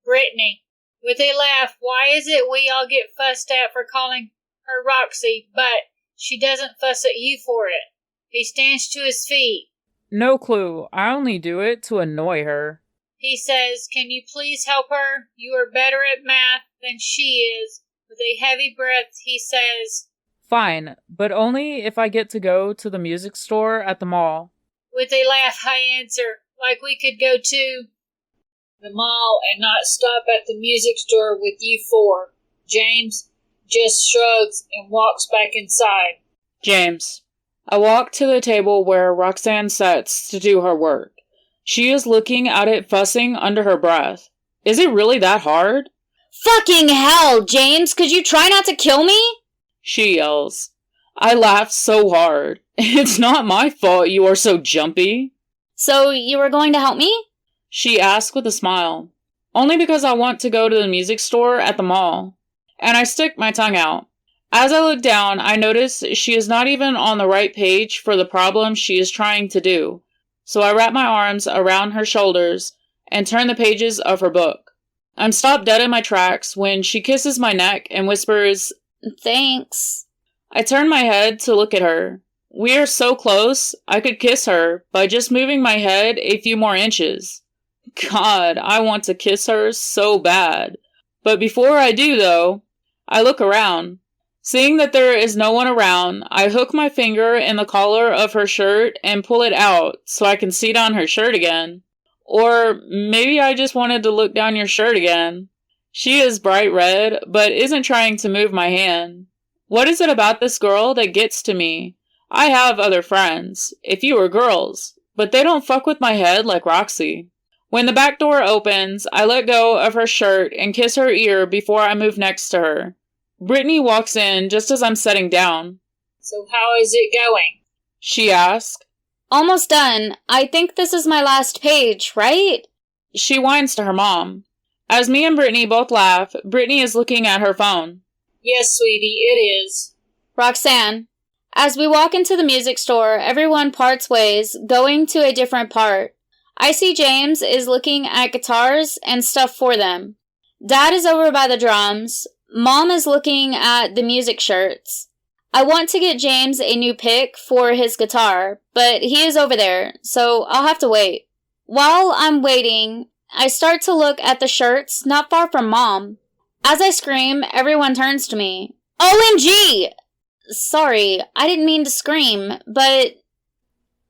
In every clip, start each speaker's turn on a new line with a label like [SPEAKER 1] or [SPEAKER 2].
[SPEAKER 1] Brittany, with a laugh, why is it we all get fussed at for calling her Roxy, but she doesn't fuss at you for it? He stands to his feet.
[SPEAKER 2] No clue. I only do it to annoy her.
[SPEAKER 1] He says, can you please help her? You are better at math than she is. With a heavy breath, he says,
[SPEAKER 2] Fine, but only if I get to go to the music store at the mall.
[SPEAKER 1] With a laugh, I answer, like we could go to the mall and not stop at the music store with you four. James just shrugs and walks back inside.
[SPEAKER 2] James. I walk to the table where Roxanne sits to do her work. She is looking at it, fussing under her breath. Is it really that hard?
[SPEAKER 3] Fucking hell, James, could you try not to kill me?
[SPEAKER 2] She yells. I laugh so hard. It's not my fault you are so jumpy.
[SPEAKER 3] So you were going to help me?
[SPEAKER 2] She asks with a smile. Only because I want to go to the music store at the mall. And I stick my tongue out. As I look down, I notice she is not even on the right page for the problem she is trying to do. So I wrap my arms around her shoulders and turn the pages of her book. I'm stopped dead in my tracks when she kisses my neck and whispers,
[SPEAKER 3] Thanks.
[SPEAKER 2] I turn my head to look at her. We are so close, I could kiss her by just moving my head a few more inches. God, I want to kiss her so bad. But before I do, though, I look around. Seeing that there is no one around, I hook my finger in the collar of her shirt and pull it out so I can see down her shirt again. Or maybe I just wanted to look down your shirt again. She is bright red, but isn't trying to move my hand. What is it about this girl that gets to me? I have other friends, a few girls, but they don't fuck with my head like Roxy. When the back door opens, I let go of her shirt and kiss her ear before I move next to her. Brittany walks in just as I'm sitting down.
[SPEAKER 1] So how is it going?
[SPEAKER 2] She asks.
[SPEAKER 3] Almost done. I think this is my last page, right?
[SPEAKER 2] She whines to her mom. As me and Brittany both laugh, Brittany is looking at her phone.
[SPEAKER 1] Yes, sweetie, it is.
[SPEAKER 3] Roxanne. As we walk into the music store, everyone parts ways, going to a different part. I see James is looking at guitars and stuff for them. Dad is over by the drums. Mom is looking at the music shirts. I want to get James a new pick for his guitar, but he is over there, so I'll have to wait. While I'm waiting, I start to look at the shirts not far from Mom. As I scream, everyone turns to me. OMG! Sorry, I didn't mean to scream, but...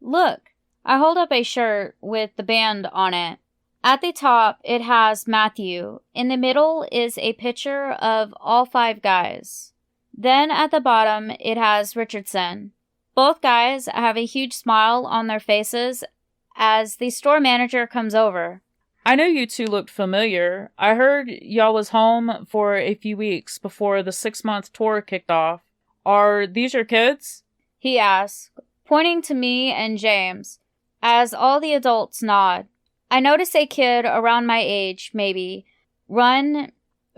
[SPEAKER 4] Look, I hold up a shirt with the band on it. At the top, it has Matthew. In the middle is a picture of all 5 guys. Then at the bottom, it has Richardson. Both guys have a huge smile on their faces as the store manager comes over.
[SPEAKER 2] I know you two looked familiar. I heard y'all was home for a few weeks before the 6-month tour kicked off. Are these your kids?
[SPEAKER 4] He asks, pointing to me and James, as all the adults nod. I notice a kid around my age, maybe, run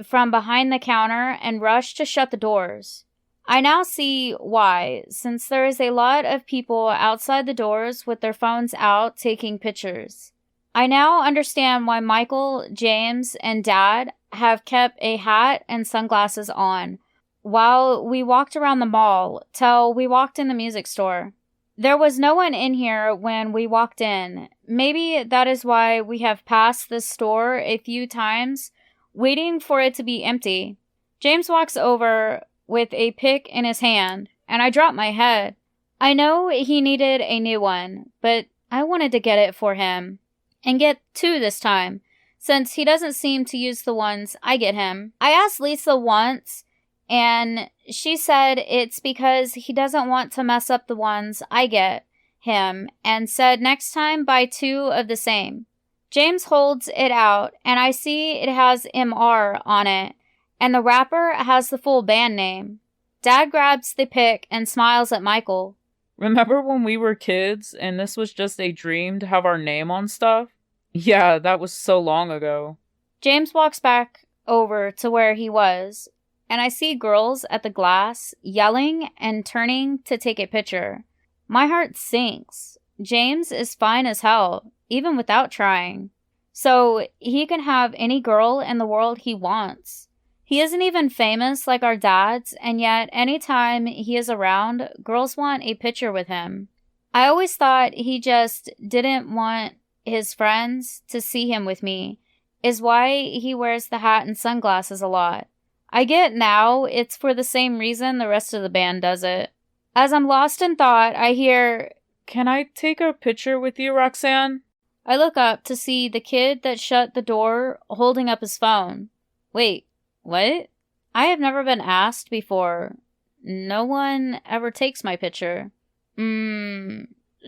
[SPEAKER 4] from behind the counter and rush to shut the doors. I now see why, since there is a lot of people outside the doors with their phones out taking pictures. I now understand why Michael, James, and Dad have kept a hat and sunglasses on while we walked around the mall till we walked in the music store. There was no one in here when we walked in. Maybe that is why we have passed this store a few times, waiting for it to be empty. James walks over with a pick in his hand, and I drop my head. I know he needed a new one, but I wanted to get it for him. And get 2 this time, since he doesn't seem to use the ones I get him. I asked Lisa once, and she said it's because he doesn't want to mess up the ones I get him, and said next time buy 2 of the same. James holds it out, and I see it has MR on it, and the wrapper has the full band name. Dad grabs the pick and smiles at Michael.
[SPEAKER 2] Remember when we were kids and this was just a dream to have our name on stuff? Yeah, that was so long ago.
[SPEAKER 4] James walks back over to where he was, and I see girls at the glass yelling and turning to take a picture. My heart sinks. James is fine as hell, even without trying. so he can have any girl in the world he wants. He isn't even famous like our dads, and yet anytime he is around, girls want a picture with him. I always thought he just didn't want his friends to see him with me, is why he wears the hat and sunglasses a lot. I get now it's for the same reason the rest of the band does it. As I'm lost in thought, I hear,
[SPEAKER 2] "Can I take a picture with you, Roxanne?"
[SPEAKER 4] I look up to see the kid that shut the door holding up his phone. Wait, what? I have never been asked before. No one ever takes my picture.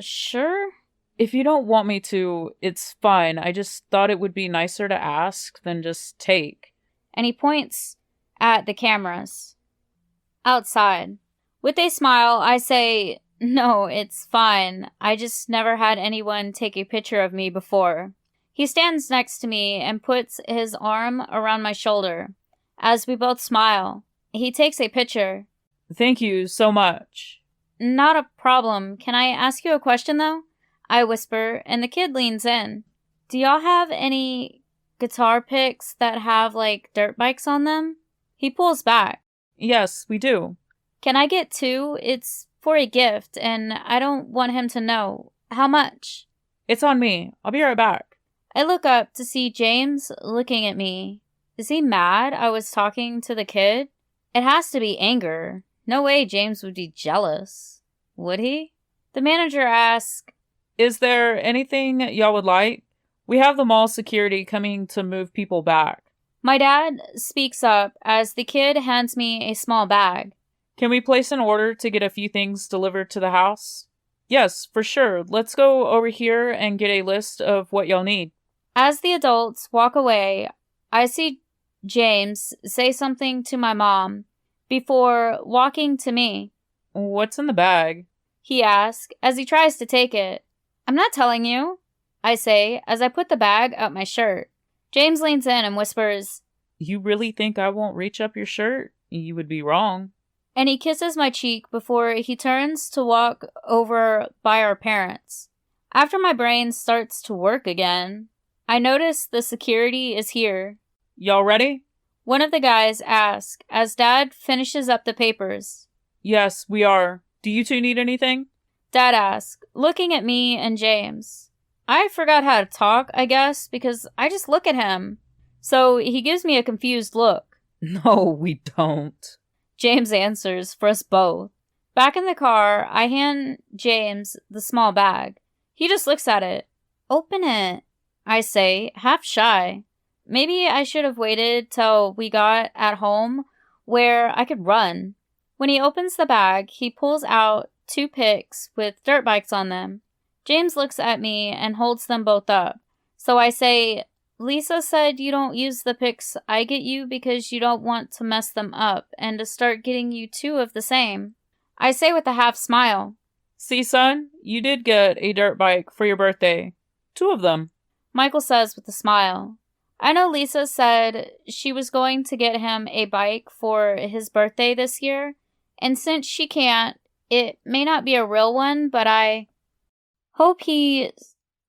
[SPEAKER 4] Sure?
[SPEAKER 2] If you don't want me to, it's fine. I just thought it would be nicer to ask than just take.
[SPEAKER 4] And he points at the cameras. Outside. With a smile, I say, no, it's fine. I just never had anyone take a picture of me before. He stands next to me and puts his arm around my shoulder. As we both smile, he takes a picture.
[SPEAKER 2] Thank you so much.
[SPEAKER 4] Not a problem. Can I ask you a question, though? I whisper, and the kid leans in. Do y'all have any guitar picks that have, dirt bikes on them? He pulls back.
[SPEAKER 2] Yes, we do.
[SPEAKER 4] Can I get 2? It's for a gift, and I don't want him to know. How much?
[SPEAKER 2] It's on me. I'll be right back.
[SPEAKER 4] I look up to see James looking at me. Is he mad I was talking to the kid? It has to be anger. No way James would be jealous. Would he? The manager asks,
[SPEAKER 2] Is there anything y'all would like? We have the mall security coming to move people back.
[SPEAKER 4] My dad speaks up as the kid hands me a small bag.
[SPEAKER 2] Can we place an order to get a few things delivered to the house? Yes, for sure. Let's go over here and get a list of what y'all need.
[SPEAKER 4] As the adults walk away, I see James say something to my mom before walking to me.
[SPEAKER 2] What's in the bag?
[SPEAKER 4] He asks as he tries to take it. I'm not telling you, I say as I put the bag up my shirt. James leans in and whispers,
[SPEAKER 2] You really think I won't reach up your shirt? You would be wrong.
[SPEAKER 4] And he kisses my cheek before he turns to walk over by our parents. After my brain starts to work again, I notice the security is here.
[SPEAKER 2] Y'all ready?
[SPEAKER 4] One of the guys asks as Dad finishes up the papers.
[SPEAKER 2] Yes, we are. Do you two need anything?
[SPEAKER 4] Dad asks, looking at me and James. I forgot how to talk, I guess, because I just look at him. So he gives me a confused look.
[SPEAKER 2] No, we don't.
[SPEAKER 4] James answers for us both. Back in the car, I hand James the small bag. He just looks at it. Open it, I say, half shy. Maybe I should have waited till we got at home where I could run. When he opens the bag, he pulls out 2 picks with dirt bikes on them. James looks at me and holds them both up. So I say, Lisa said you don't use the picks I get you because you don't want to mess them up and to start getting you 2 of the same. I say with a half smile.
[SPEAKER 2] See, son, you did get a dirt bike for your birthday. 2 of them.
[SPEAKER 4] Michael says with a smile. I know Lisa said she was going to get him a bike for his birthday this year, and since she can't, it may not be a real one, but I hope he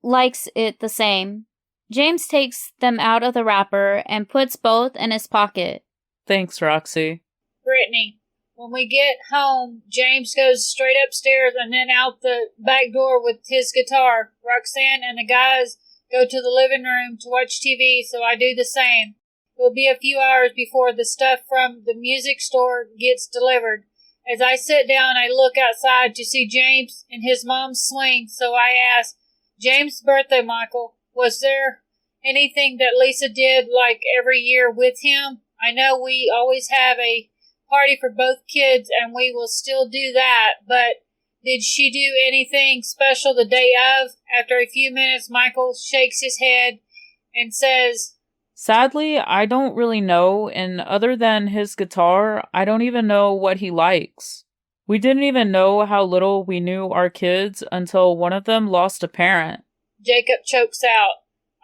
[SPEAKER 4] likes it the same. James takes them out of the wrapper and puts both in his pocket.
[SPEAKER 2] Thanks, Roxy.
[SPEAKER 1] Brittany, when we get home, James goes straight upstairs and then out the back door with his guitar. Roxanne and the guys go to the living room to watch TV, so I do the same. It will be a few hours before the stuff from the music store gets delivered. As I sit down, I look outside to see James in his mom's swing, so I ask, James' birthday, Michael, was there anything that Lisa did like every year with him? I know we always have a party for both kids, and we will still do that, but did she do anything special the day of? After a few minutes, Michael shakes his head and says,
[SPEAKER 2] Sadly, I don't really know, and other than his guitar, I don't even know what he likes. We didn't even know how little we knew our kids until one of them lost a parent.
[SPEAKER 1] Jacob chokes out.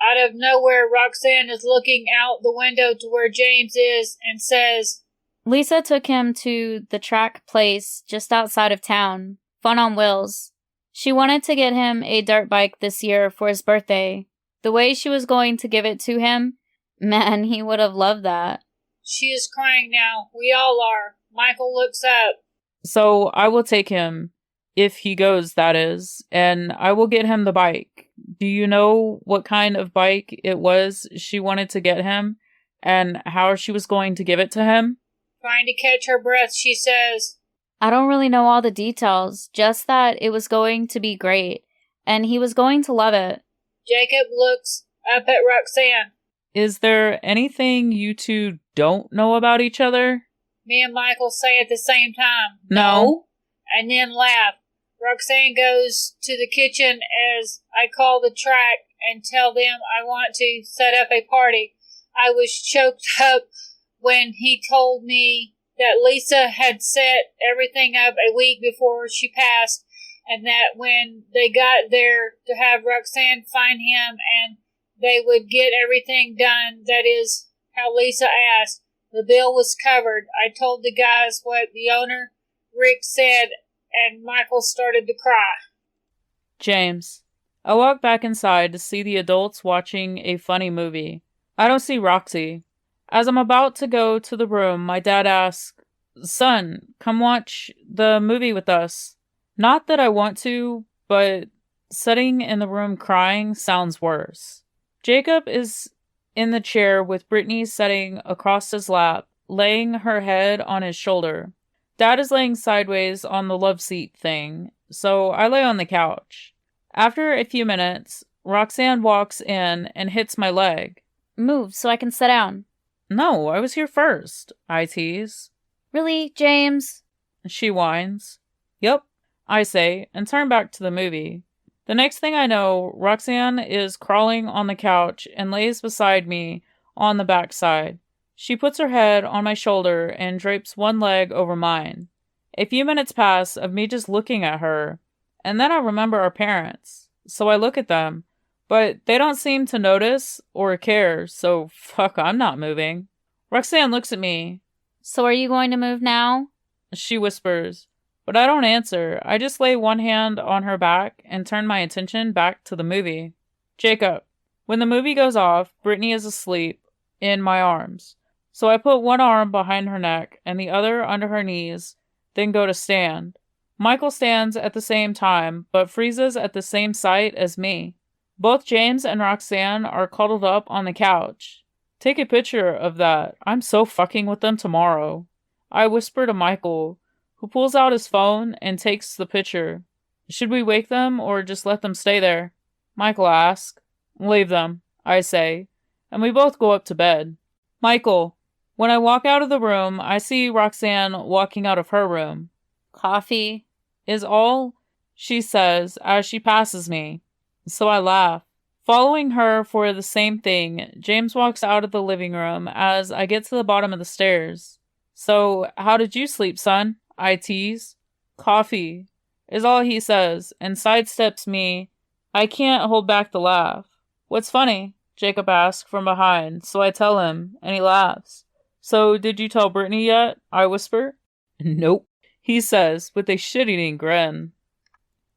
[SPEAKER 1] Out of nowhere, Roxanne is looking out the window to where James is and says,
[SPEAKER 4] Lisa took him to the track place just outside of town, Fun on Wheels. She wanted to get him a dirt bike this year for his birthday. The way she was going to give it to him, man, he would have loved that.
[SPEAKER 1] She is crying now. We all are. Michael looks up.
[SPEAKER 2] So I will take him, if he goes, that is, and I will get him the bike. Do you know what kind of bike it was she wanted to get him, and how she was going to give it to him?
[SPEAKER 1] Trying to catch her breath, she says,
[SPEAKER 4] I don't really know all the details, just that it was going to be great, and he was going to love it.
[SPEAKER 1] Jacob looks up at Roxanne.
[SPEAKER 2] Is there anything you two don't know about each other?
[SPEAKER 1] Me and Michael say at the same time,
[SPEAKER 2] No.
[SPEAKER 1] And then laugh. Roxanne goes to the kitchen as I call the track and tell them I want to set up a party. I was choked up when he told me that Lisa had set everything up a week before she passed, and that when they got there to have Roxanne find him and they would get everything done, that is how Lisa asked. The bill was covered. I told the guys what the owner, Rick, said, and Michael started to cry.
[SPEAKER 2] James. I walk back inside to see the adults watching a funny movie. I don't see Roxy. As I'm about to go to the room, my dad asks, Son, come watch the movie with us. Not that I want to, but sitting in the room crying sounds worse. Jacob is in the chair with Brittany sitting across his lap, laying her head on his shoulder. Dad is laying sideways on the love seat thing, so I lay on the couch. After a few minutes, Roxanne walks in and hits my leg.
[SPEAKER 4] Move so I can sit down.
[SPEAKER 2] No, I was here first, I tease.
[SPEAKER 4] Really, James?
[SPEAKER 2] She whines. Yup, I say, and turn back to the movie. The next thing I know, Roxanne is crawling on the couch and lays beside me on the backside. She puts her head on my shoulder and drapes one leg over mine. A few minutes pass of me just looking at her, and then I remember our parents. So I look at them, but they don't seem to notice or care, so fuck, I'm not moving. Roxanne looks at me.
[SPEAKER 4] So are you going to move now?
[SPEAKER 2] She whispers, but I don't answer. I just lay one hand on her back and turn my attention back to the movie. Jacob. When the movie goes off, Brittany is asleep in my arms. So I put one arm behind her neck and the other under her knees, then go to stand. Michael stands at the same time, but freezes at the same sight as me. Both James and Roxanne are cuddled up on the couch. Take a picture of that. I'm so fucking with them tomorrow. I whisper to Michael, who pulls out his phone and takes the picture. Should we wake them or just let them stay there? Michael asks. Leave them, I say, and we both go up to bed. Michael. When I walk out of the room, I see Roxanne walking out of her room.
[SPEAKER 4] Coffee
[SPEAKER 2] is all she says as she passes me. So I laugh. Following her for the same thing, James walks out of the living room as I get to the bottom of the stairs. So, how did you sleep, son? I tease. Coffee is all he says and sidesteps me. I can't hold back the laugh. What's funny? Jacob asks from behind, so I tell him, and he laughs. So, did you tell Brittany yet? I whisper. Nope, he says with a shit-eating grin.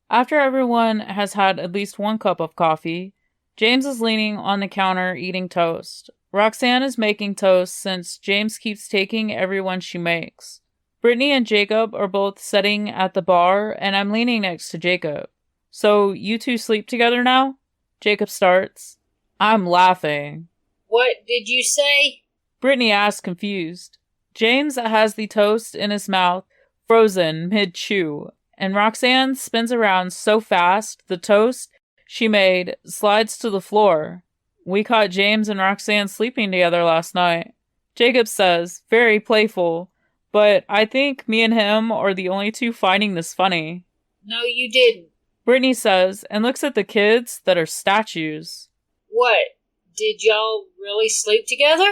[SPEAKER 2] After everyone has had at least one cup of coffee, James is leaning on the counter eating toast. Roxanne is making toast since James keeps taking every one she makes. Brittany and Jacob are both sitting at the bar, and I'm leaning next to Jacob. So, you two sleep together now? Jacob starts. I'm laughing.
[SPEAKER 1] What did you say?
[SPEAKER 2] Brittany asks, confused. James has the toast in his mouth, frozen mid-chew, and Roxanne spins around so fast the toast she made slides to the floor. We caught James and Roxanne sleeping together last night. Jacob says, very playful, but I think me and him are the only two finding this funny.
[SPEAKER 1] No, you didn't.
[SPEAKER 2] Brittany says, and looks at the kids that are statues.
[SPEAKER 1] What? Did y'all really sleep together?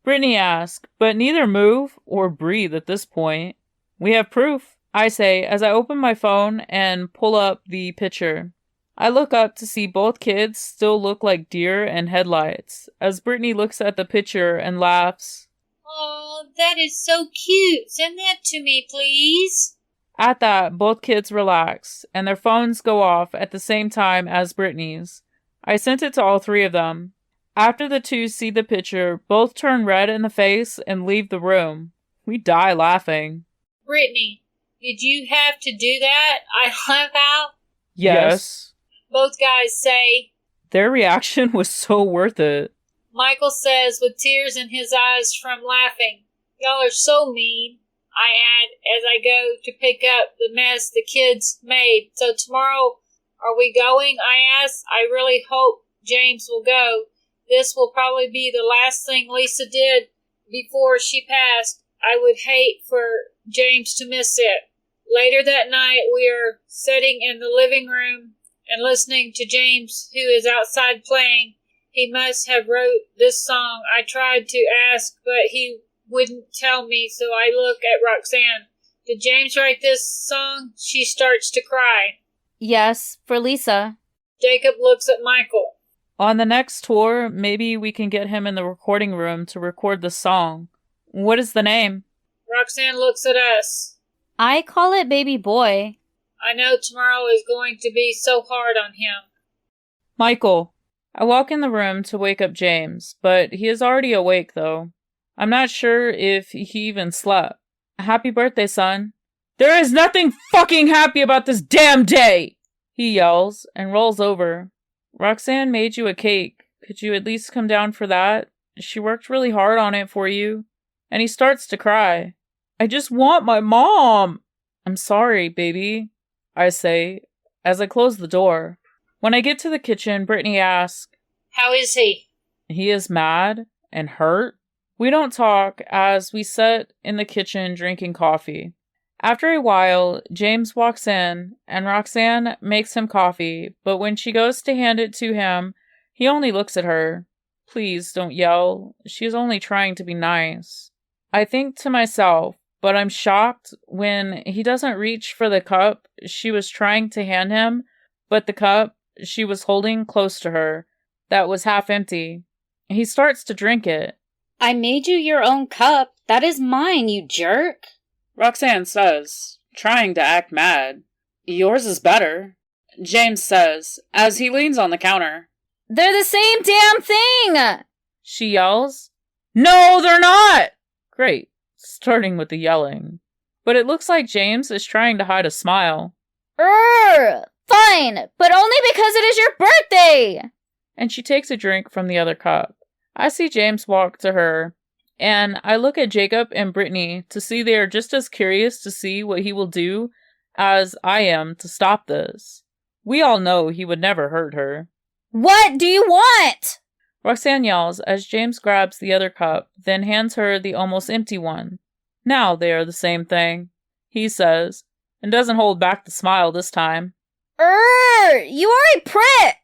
[SPEAKER 2] Brittany asks, but neither move or breathe at this point. We have proof, I say as I open my phone and pull up the picture. I look up to see both kids still look like deer in headlights, as Brittany looks at the picture and laughs.
[SPEAKER 1] Oh, that is so cute. Send that to me, please.
[SPEAKER 2] At that, both kids relax, and their phones go off at the same time as Brittany's. I sent it to all three of them. After the two see the picture, both turn red in the face and leave the room. We die laughing.
[SPEAKER 1] Brittany, did you have to do that? I laugh out.
[SPEAKER 2] Yes.
[SPEAKER 1] Both guys say.
[SPEAKER 2] Their reaction was so worth it.
[SPEAKER 1] Michael says with tears in his eyes from laughing, "Y'all are so mean," I add as I go to pick up the mess the kids made. "So tomorrow, are we going?" I ask. I really hope James will go. This will probably be the last thing Lisa did before she passed. I would hate for James to miss it. Later that night, we are sitting in the living room and listening to James, who is outside playing. He must have wrote this song. I tried to ask, but he wouldn't tell me, so I look at Roxanne. "Did James write this song?" She starts to cry.
[SPEAKER 4] Yes, for Lisa.
[SPEAKER 1] Jacob looks at Michael.
[SPEAKER 2] On the next tour, maybe we can get him in the recording room to record the song. What is the name?
[SPEAKER 1] Roxanne looks at us.
[SPEAKER 4] I call it Baby Boy.
[SPEAKER 1] I know tomorrow is going to be so hard on him.
[SPEAKER 2] Michael. I walk in the room to wake up James, but he is already awake, though. I'm not sure if he even slept. Happy birthday, son. There is nothing fucking happy about this damn day! He yells and rolls over. Roxanne made you a cake. Could you at least come down for that? She worked really hard on it for you. And he starts to cry. I just want my mom. I'm sorry, baby, I say, as I close the door. When I get to the kitchen, Brittany asks,
[SPEAKER 1] "How is he?"
[SPEAKER 2] He is mad and hurt. We don't talk as we sit in the kitchen drinking coffee. After a while, James walks in and Roxanne makes him coffee, but when she goes to hand it to him, he only looks at her. Please don't yell. She's only trying to be nice. I think to myself, but I'm shocked when he doesn't reach for the cup she was trying to hand him, but the cup she was holding close to her, that was half empty. He starts to drink it.
[SPEAKER 3] I made you your own cup. That is mine, you jerk.
[SPEAKER 2] Roxanne says, trying to act mad. Yours is better, James says, as he leans on the counter.
[SPEAKER 4] They're the same damn thing!
[SPEAKER 2] She yells. No, they're not! Great, starting with the yelling. But it looks like James is trying to hide a smile.
[SPEAKER 4] Fine, but only because it is your birthday!
[SPEAKER 2] And she takes a drink from the other cup. I see James walk to her, and I look at Jacob and Brittany to see they are just as curious to see what he will do as I am to stop this. We all know he would never hurt her.
[SPEAKER 4] What do you want?
[SPEAKER 2] Roxanne yells as James grabs the other cup, then hands her the almost empty one. Now they are the same thing, he says, and doesn't hold back the smile this time.
[SPEAKER 4] You are a prick!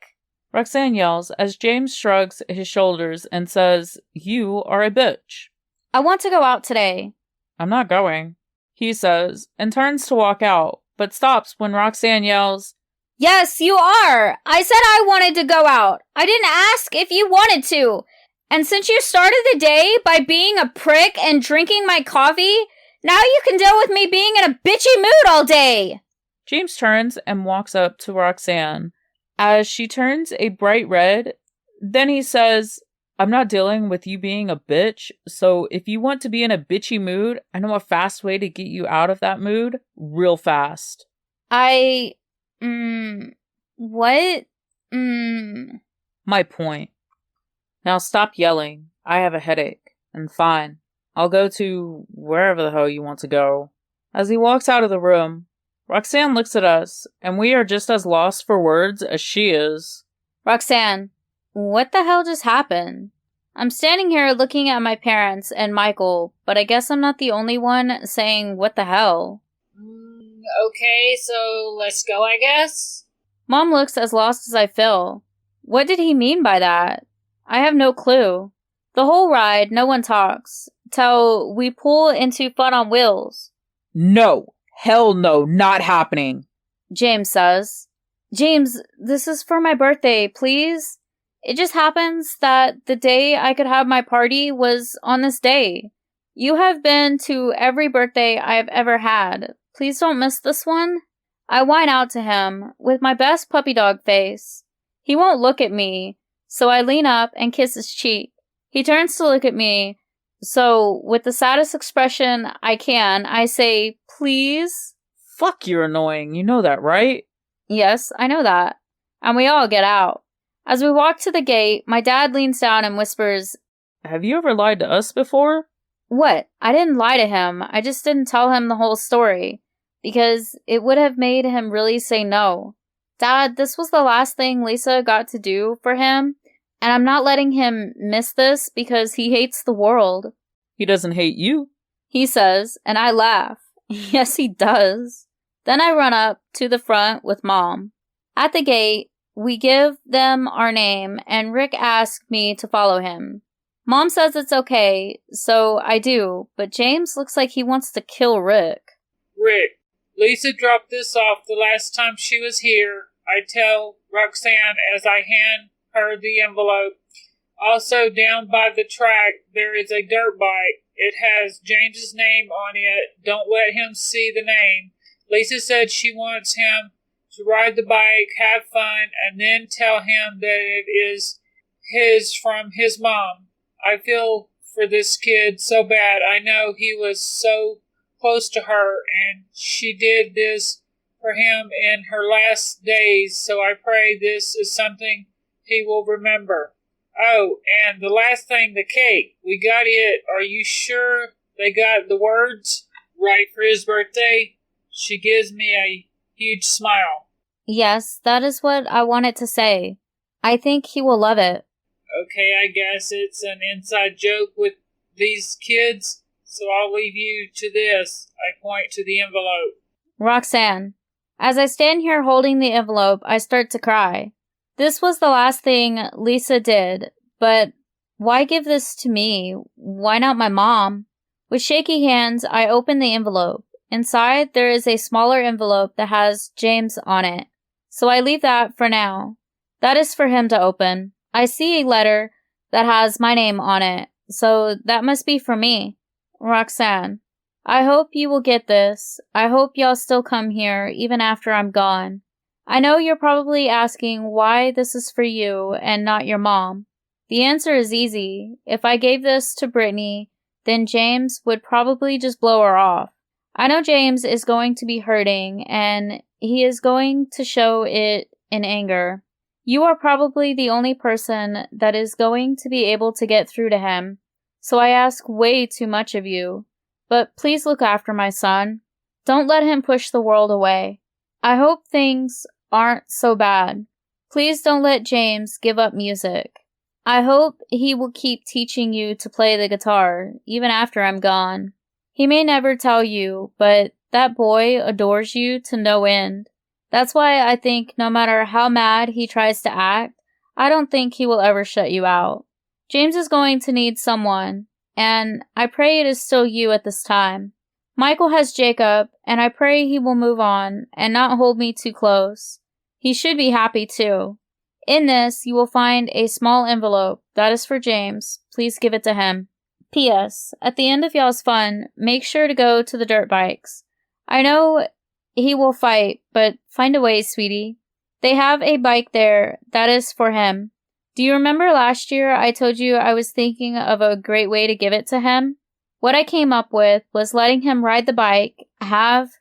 [SPEAKER 2] Roxanne yells as James shrugs his shoulders and says, You are a bitch.
[SPEAKER 4] I want to go out today.
[SPEAKER 2] I'm not going, he says, and turns to walk out, but stops when Roxanne yells,
[SPEAKER 4] Yes, you are! I said I wanted to go out. I didn't ask if you wanted to. And since you started the day by being a prick and drinking my coffee, now you can deal with me being in a bitchy mood all day.
[SPEAKER 2] James turns and walks up to Roxanne. As she turns a bright red, then he says, I'm not dealing with you being a bitch, so if you want to be in a bitchy mood, I know a fast way to get you out of that mood real fast.
[SPEAKER 4] What?
[SPEAKER 2] My point. Now stop yelling. I have a headache. And fine. I'll go to wherever the hell you want to go. As he walks out of the room, Roxanne looks at us, and we are just as lost for words as she is.
[SPEAKER 4] Roxanne, what the hell just happened? I'm standing here looking at my parents and Michael, but I guess I'm not the only one saying what the hell.
[SPEAKER 1] Okay, so let's go, I guess.
[SPEAKER 4] Mom looks as lost as I feel. What did he mean by that? I have no clue. The whole ride, no one talks, till we pull into Fun on Wheels.
[SPEAKER 2] No. Hell no, not happening.
[SPEAKER 4] James says. James, this is for my birthday, please. It just happens that the day I could have my party was on this day. You have been to every birthday I have ever had. Please don't miss this one. I whine out to him with my best puppy dog face. He won't look at me, so I lean up and kiss his cheek. He turns to look at me, so with the saddest expression I can, I say, "Please?"
[SPEAKER 2] Fuck, you're annoying. You know that, right?
[SPEAKER 4] Yes, I know that. And we all get out. As we walk to the gate, my dad leans down and whispers,
[SPEAKER 2] Have you ever lied to us before?
[SPEAKER 4] "What? I didn't lie to him. I just didn't tell him the whole story, because it would have made him really say no. Dad, this was the last thing Lisa got to do for him, and I'm not letting him miss this because he hates the world."
[SPEAKER 2] He doesn't hate you.
[SPEAKER 4] He says, and I laugh. Yes, he does. Then I run up to the front with Mom. At the gate, we give them our name, and Rick asked me to follow him. Mom says it's okay, so I do, but James looks like he wants to kill Rick.
[SPEAKER 1] Rick, Lisa dropped this off the last time she was here, I tell Roxanne as I hand her the envelope. Also, down by the track, there is a dirt bike. It has James's name on it. Don't let him see the name. Lisa said she wants him to ride the bike, have fun, and then tell him that it is his from his mom. I feel for this kid so bad. I know he was so close to her, and she did this for him in her last days, so I pray this is something he will remember. Oh, and the last thing, the cake. We got it. Are you sure they got the words right for his birthday? She gives me a huge smile.
[SPEAKER 4] Yes, that is what I wanted to say. I think he will love it.
[SPEAKER 1] Okay, I guess it's an inside joke with these kids, so I'll leave you to this. I point to the envelope.
[SPEAKER 4] Roxanne. As I stand here holding the envelope, I start to cry. This was the last thing Lisa did, but why give this to me? Why not my mom? With shaky hands, I open the envelope. Inside, there is a smaller envelope that has James on it, so I leave that for now. That is for him to open. I see a letter that has my name on it, so that must be for me. Roxanne. I hope you will get this. I hope y'all still come here, even after I'm gone. I know you're probably asking why this is for you and not your mom. The answer is easy. If I gave this to Brittany, then James would probably just blow her off. I know James is going to be hurting, and he is going to show it in anger. You are probably the only person that is going to be able to get through to him, so I ask way too much of you. But please look after my son. Don't let him push the world away. I hope things aren't so bad. Please don't let James give up music. I hope he will keep teaching you to play the guitar, even after I'm gone. He may never tell you, but that boy adores you to no end. That's why I think no matter how mad he tries to act, I don't think he will ever shut you out. James is going to need someone, and I pray it is still you at this time. Michael has Jacob, and I pray he will move on and not hold me too close. He should be happy too. In this, you will find a small envelope. That is for James. Please give it to him. P.S. At the end of y'all's fun, make sure to go to the dirt bikes. I know he will fight, but find a way, sweetie. They have a bike there. That is for him. Do you remember last year I told you I was thinking of a great way to give it to him? What I came up with was letting him ride the bike, have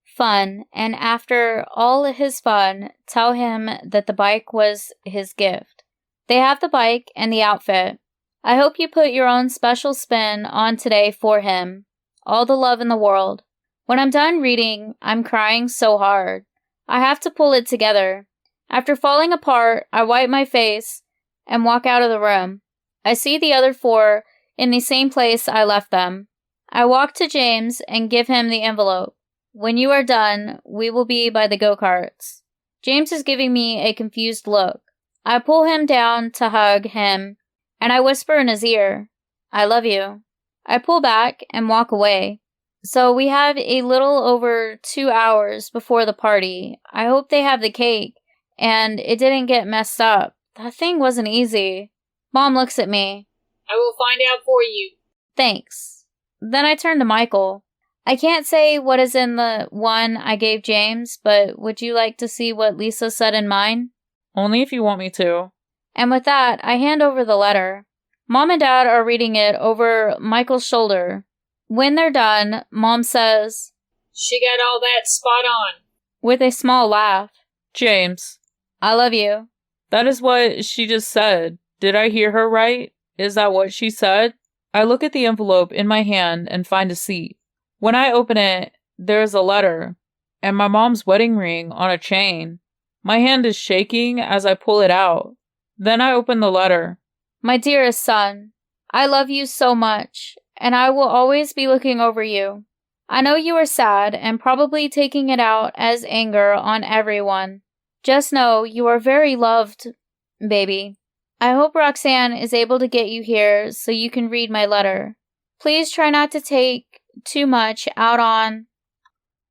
[SPEAKER 4] fun, and after all his fun, tell him that the bike was his gift. They have the bike and the outfit. I hope you put your own special spin on today for him. All the love in the world. When I'm done reading, I'm crying so hard. I have to pull it together. After falling apart, I wipe my face and walk out of the room. I see the other 4 in the same place I left them. I walk to James and give him the envelope. When you are done, we will be by the go-karts. James is giving me a confused look. I pull him down to hug him, and I whisper in his ear, "I love you." I pull back and walk away. So we have a little over 2 hours before the party. I hope they have the cake, and it didn't get messed up. That thing wasn't easy. Mom looks at me.
[SPEAKER 1] I will find out for you.
[SPEAKER 4] Thanks. Then I turn to Michael. I can't say what is in the one I gave James, but would you like to see what Lisa said in mine?
[SPEAKER 2] Only if you want me to.
[SPEAKER 4] And with that, I hand over the letter. Mom and Dad are reading it over Michael's shoulder. When they're done, Mom says,
[SPEAKER 1] "She got all that spot on."
[SPEAKER 4] with a small laugh,
[SPEAKER 2] James.
[SPEAKER 4] "I love you."
[SPEAKER 2] That is what she just said. Did I hear her right? Is that what she said? I look at the envelope in my hand and find a seat. When I open it, there is a letter and my mom's wedding ring on a chain. My hand is shaking as I pull it out. Then I open the letter.
[SPEAKER 4] My dearest son, I love you so much, and I will always be looking over you. I know you are sad and probably taking it out as anger on everyone. Just know you are very loved, baby. I hope Roxanne is able to get you here so you can read my letter. Please try not to take too much out on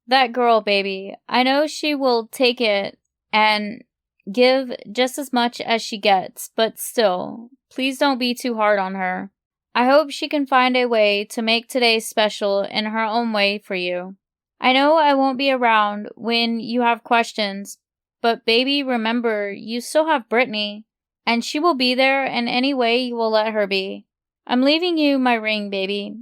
[SPEAKER 4] that girl, baby. I know she will take it and give just as much as she gets, but still, please don't be too hard on her. I hope she can find a way to make today special in her own way for you. I know I won't be around when you have questions, but baby, remember, you still have Brittany, and she will be there in any way you will let her be. I'm leaving you my ring, baby.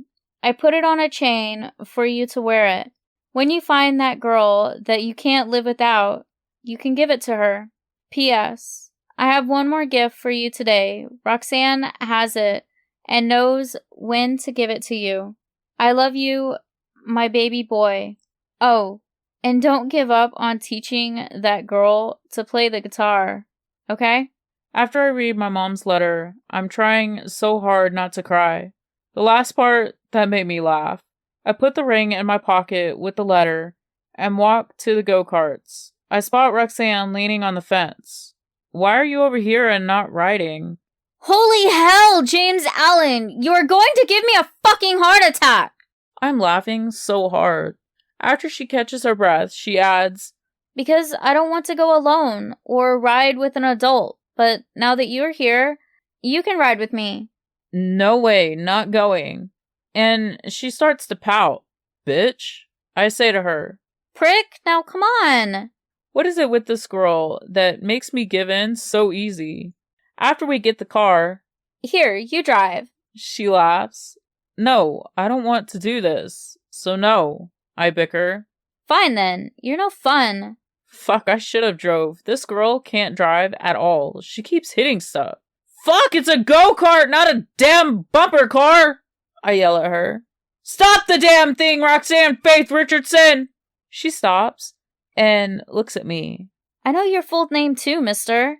[SPEAKER 4] I put it on a chain for you to wear it. When you find that girl that you can't live without, you can give it to her. P.S. I have one more gift for you today. Roxanne has it and knows when to give it to you. I love you, my baby boy. Oh, and don't give up on teaching that girl to play the guitar, okay?
[SPEAKER 2] After I read my mom's letter, I'm trying so hard not to cry. The last part, that made me laugh. I put the ring in my pocket with the letter and walk to the go-karts. I spot Roxanne leaning on the fence. Why are you over here and not riding?
[SPEAKER 4] Holy hell, James Allen! You are going to give me a fucking heart attack!
[SPEAKER 2] I'm laughing so hard. After she catches her breath, she adds,
[SPEAKER 4] Because I don't want to go alone or ride with an adult, but now that you're here, you can ride with me.
[SPEAKER 2] No way, not going. And she starts to pout. Bitch, I say to her.
[SPEAKER 4] Prick, now come on!
[SPEAKER 2] What is it with this girl that makes me give in so easy? After we get the car,
[SPEAKER 4] Here, you drive.
[SPEAKER 2] she laughs. No, I don't want to do this. So no, I bicker.
[SPEAKER 4] Fine then, you're no fun.
[SPEAKER 2] Fuck, I should have drove. This girl can't drive at all. She keeps hitting stuff. Fuck, it's a go-kart, not a damn bumper car! I yell at her. Stop the damn thing, Roxanne Faith Richardson! She stops and looks at me.
[SPEAKER 4] I know your full name too, mister.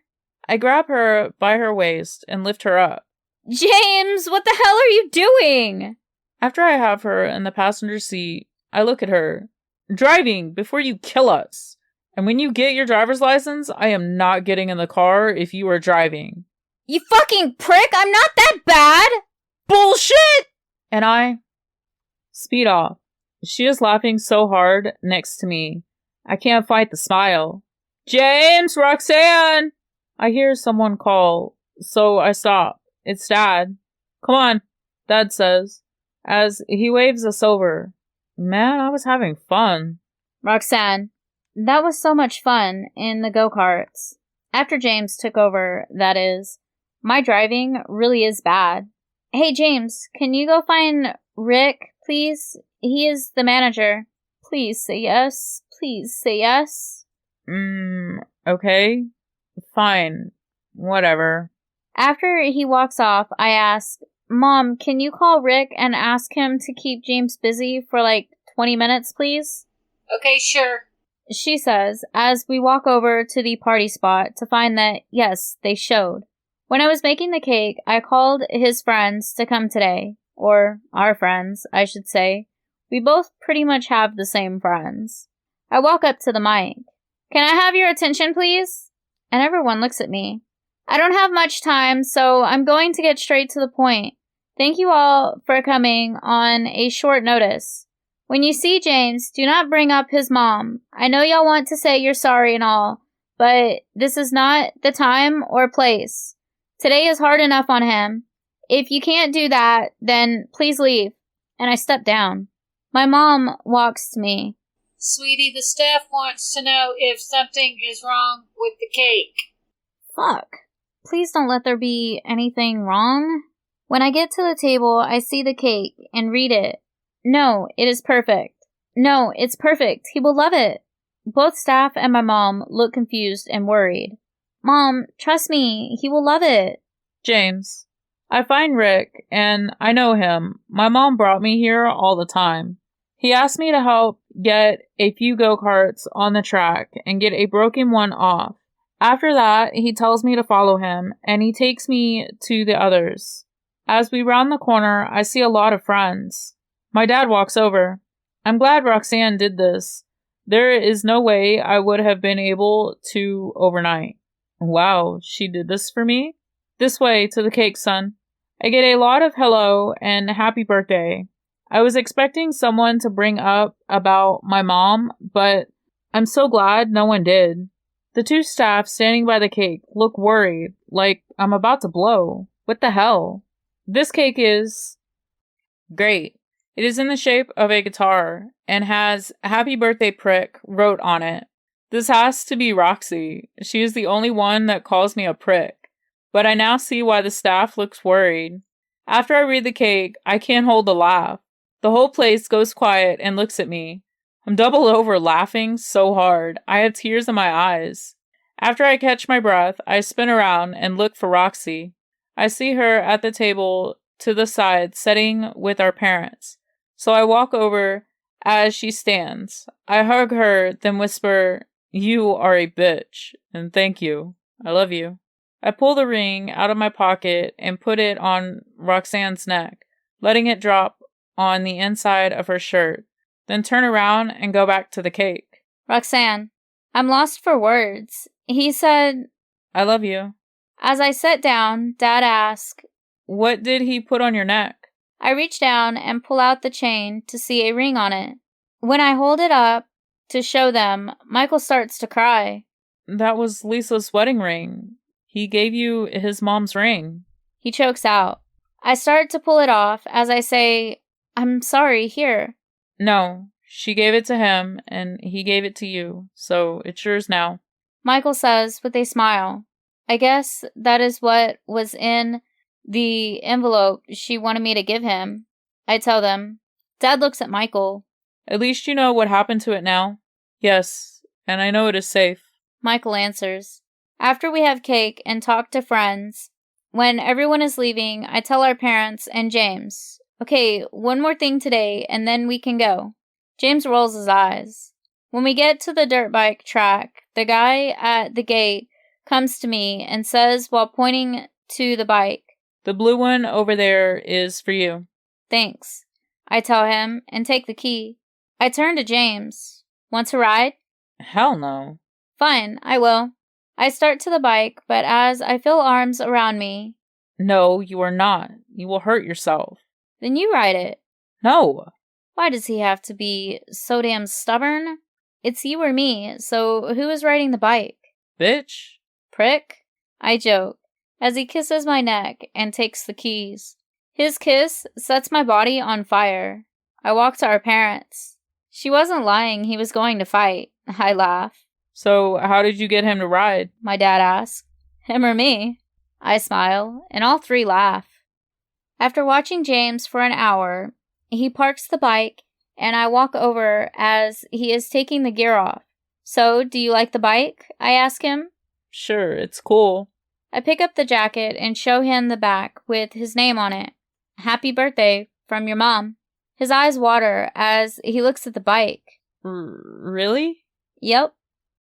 [SPEAKER 2] I grab her by her waist and lift her up.
[SPEAKER 4] James, what the hell are you doing?
[SPEAKER 2] After I have her in the passenger seat, I look at her. Driving before you kill us. And when you get your driver's license, I am not getting in the car if you are driving.
[SPEAKER 4] You fucking prick, I'm not that bad!
[SPEAKER 2] Bullshit! And I speed off. She is laughing so hard next to me. I can't fight the smile. James, Roxanne! I hear someone call, so I stop. It's Dad. Come on, Dad says, as he waves us over. Man, I was having fun.
[SPEAKER 4] Roxanne, that was so much fun in the go-karts. After James took over, that is. My driving really is bad. Hey, James, can you go find Rick, please? He is the manager. Please say yes. Please say yes.
[SPEAKER 2] Okay. Fine. Whatever.
[SPEAKER 4] After he walks off, I ask, Mom, can you call Rick and ask him to keep James busy for like 20 minutes, please?
[SPEAKER 1] Okay, sure.
[SPEAKER 4] She says, as we walk over to the party spot to find that, yes, they showed. When I was making the cake, I called his friends to come today. Or our friends, I should say. We both pretty much have the same friends. I walk up to the mic. Can I have your attention, please? And everyone looks at me. I don't have much time, so I'm going to get straight to the point. Thank you all for coming on a short notice. When you see James, do not bring up his mom. I know y'all want to say you're sorry and all, but this is not the time or place. Today is hard enough on him. If you can't do that, then please leave. And I step down. My mom walks to me.
[SPEAKER 1] Sweetie, the staff wants to know if something is wrong with the cake.
[SPEAKER 4] Fuck. Please don't let there be anything wrong. When I get to the table, I see the cake and read it. No, it is perfect. No, it's perfect. He will love it. Both staff and my mom look confused and worried. Mom, trust me, he will love it.
[SPEAKER 2] James, I find Rick, and I know him. My mom brought me here all the time. He asked me to help get a few go-karts on the track and get a broken one off. After that, he tells me to follow him, and he takes me to the others. As we round the corner, I see a lot of friends. My dad walks over. I'm glad Roxanne did this. There is no way I would have been able to overnight. Wow, she did this for me? This way to the cake, son. I get a lot of hello and happy birthday. I was expecting someone to bring up about my mom, but I'm so glad no one did. The two staff standing by the cake look worried, like I'm about to blow. What the hell? This cake is great. It is in the shape of a guitar and has Happy Birthday Prick wrote on it. This has to be Roxy. She is the only one that calls me a prick. But I now see why the staff looks worried. After I read the cake, I can't hold a laugh. The whole place goes quiet and looks at me. I'm doubled over laughing so hard. I have tears in my eyes. After I catch my breath, I spin around and look for Roxy. I see her at the table to the side, sitting with our parents. So I walk over as she stands. I hug her, then whisper, "You are a bitch, and thank you. I love you." I pull the ring out of my pocket and put it on Roxanne's neck, letting it drop on the inside of her shirt, then turn around and go back to the cake.
[SPEAKER 4] Roxanne, I'm lost for words. He said,
[SPEAKER 2] "I love you."
[SPEAKER 4] As I sat down, Dad asked,
[SPEAKER 2] "What did he put on your neck?"
[SPEAKER 4] I reach down and pull out the chain to see a ring on it. When I hold it up to show them, Michael starts to cry.
[SPEAKER 2] "That was Lisa's wedding ring. He gave you his mom's ring."
[SPEAKER 4] He chokes out. I start to pull it off as I say, "I'm sorry, here."
[SPEAKER 2] "No, she gave it to him, and he gave it to you, so it's yours now."
[SPEAKER 4] Michael says with a smile, "I guess that is what was in the envelope she wanted me to give him." I tell them. Dad looks at Michael.
[SPEAKER 2] "At least you know what happened to it now." "Yes, and I know it is safe."
[SPEAKER 4] Michael answers. After we have cake and talk to friends, when everyone is leaving, I tell our parents and James, "Okay, one more thing today, and then we can go." James rolls his eyes. When we get to the dirt bike track, the guy at the gate comes to me and says while pointing to the bike,
[SPEAKER 2] "The blue one over there is for you."
[SPEAKER 4] "Thanks," I tell him and take the key. I turn to James. "Want to ride?"
[SPEAKER 2] "Hell no."
[SPEAKER 4] "Fine, I will." I start to the bike, but as I feel arms around me,
[SPEAKER 2] "No, you are not. You will hurt yourself."
[SPEAKER 4] "Then you ride it."
[SPEAKER 2] "No."
[SPEAKER 4] Why does he have to be so damn stubborn? It's you or me, so who is riding the bike?
[SPEAKER 2] "Bitch."
[SPEAKER 4] Prick? I joke, as he kisses my neck and takes the keys. His kiss sets my body on fire. I walk to our parents. She wasn't lying, he was going to fight. I laugh.
[SPEAKER 2] "So, how did you get him to ride?"
[SPEAKER 4] My dad asks. "Him or me?" I smile, and all three laugh. After watching James for an hour, he parks the bike, and I walk over as he is taking the gear off. "So, do you like the bike?" I ask him.
[SPEAKER 2] "Sure, it's cool."
[SPEAKER 4] I pick up the jacket and show him the back with his name on it. "Happy birthday, from your mom." His eyes water as he looks at the bike.
[SPEAKER 2] "Really?"
[SPEAKER 4] "Yep,